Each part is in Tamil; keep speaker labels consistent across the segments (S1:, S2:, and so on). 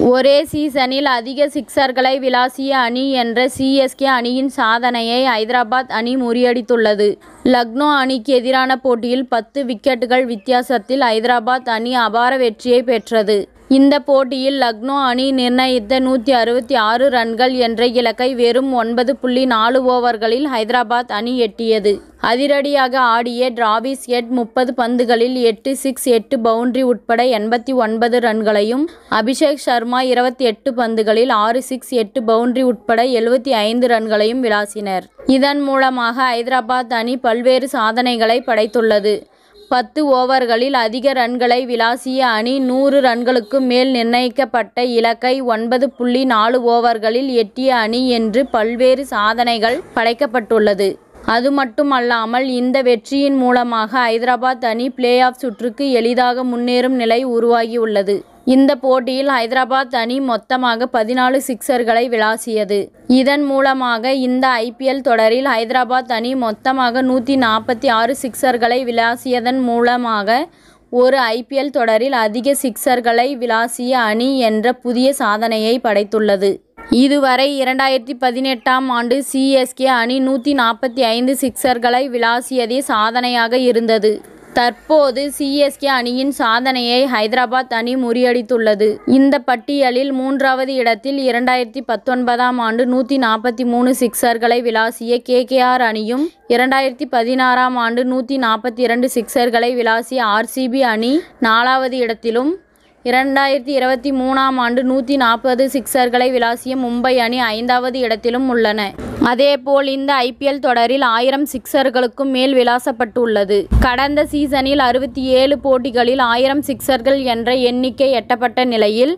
S1: ஒரே சீசனில் அதிக சிக்சர்களை விளாசிய அணி என்ற சிஎஸ்கே அணியின் சாதனையை ஐதராபாத் அணி முறியடித்துள்ளது. லக்னோ அணிக்கு எதிரான போட்டியில் 10 விக்கெட்டுகள் வித்தியாசத்தில் ஐதராபாத் அணி அபார வெற்றியை பெற்றது. இந்த போட்டியில் லக்னோ அணி நிர்ணயித்த 166 ரன்கள் என்ற இலக்கை வெறும் 9.4 ஓவர்களில் ஐதராபாத் அணி எட்டியது. அதிரடியாக ஆடிய டிராவிஸ் ஹெட் 30 பந்துகளில் 8 சிக்ஸ் 8 பவுண்டரி உட்பட 89 ரன்களையும், அபிஷேக் சர்மா 28 பந்துகளில் 6 சிக்ஸ் 8 பவுண்டரி உட்பட 75 ரன்களையும் விளாசினர். இதன் மூலமாக ஐதராபாத் அணி பல்வேறு சாதனைகளை படைத்துள்ளது. 10 ஓவர்களில் அதிக ரன்களை விளாசிய அணி 100 ரன்களுக்கு மேல் நிர்ணயிக்கப்பட்ட இலக்கை 9.4 ஓவர்களில் எட்டிய அணி என்று பல்வேறு சாதனைகள் படைக்கப்பட்டுள்ளது. அது மட்டுமல்லாமல் இந்த வெற்றியின் மூலமாக ஐதராபாத் அணி பிளே ஆஃப் சுற்றுக்கு எளிதாக முன்னேறும் நிலை உருவாகியுள்ளது. இந்த போட்டியில் ஐதராபாத் அணி மொத்தமாக 14 சிக்சர்களை விளாசியது. இதன் மூலமாக இந்த ஐபிஎல் தொடரில் ஐதராபாத் அணி மொத்தமாக 146 சிக்சர்களை விளாசியதன் மூலமாக ஒரு ஐபிஎல் தொடரில் அதிக சிக்சர்களை விளாசிய அணி என்ற புதிய சாதனையை படைத்துள்ளது. இதுவரை 2018ஆம் ஆண்டு சிஎஸ்கே அணி 145 சிக்சர்களை விளாசியதே சாதனையாக இருந்தது. தற்போது சிஎஸ்கே அணியின் சாதனையை ஐதராபாத் அணி முறியடித்துள்ளது. இந்த பட்டியலில் 3வது இடத்தில் 2019ஆம் ஆண்டு 143 சிக்சர்களை விளாசிய கேகேஆர் அணியும், 2016ஆம் ஆண்டு 142 சிக்சர்களை விளாசிய ஆர்சிபி அணி 4வது இடத்திலும், 2023ஆம் ஆண்டு 140 சிக்சர்களை விளாசிய மும்பை அணி 5வது இடத்திலும் உள்ளன. அதேபோல் இந்த ஐபிஎல் தொடரில் 1000 சிக்சர்களுக்கும் மேல் விளாசப்பட்டுள்ளது. கடந்த சீசனில் 67 போட்டிகளில் 1000 சிக்சர்கள் என்ற எண்ணிக்கை எட்டப்பட்ட நிலையில்,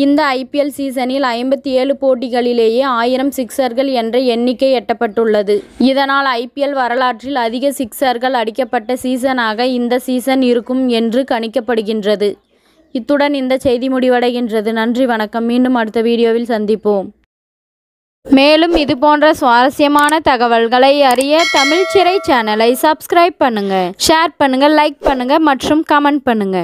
S1: இந்த ஐபிஎல் சீசனில் 57 போட்டிகளிலேயே 1000 சிக்சர்கள் என்ற எண்ணிக்கை எட்டப்பட்டுள்ளது. இதனால் ஐபிஎல் வரலாற்றில் அதிக சிக்சர்கள் அடிக்கப்பட்ட சீசனாக இந்த சீசன் இருக்கும் என்று கணிக்கப்படுகின்றது. இத்துடன் இந்த செய்தி முடிவடைகின்றது. நன்றி, வணக்கம். மீண்டும் அடுத்த வீடியோவில் சந்திப்போம். மேலும் இதுபோன்ற சுவாரஸ்யமான தகவல்களை அறிய தமிழ் சிறை சேனலை சப்ஸ்கிரைப் பண்ணுங்க, ஷேர் பண்ணுங்க, லைக் பண்ணுங்க மற்றும் கமெண்ட் பண்ணுங்க.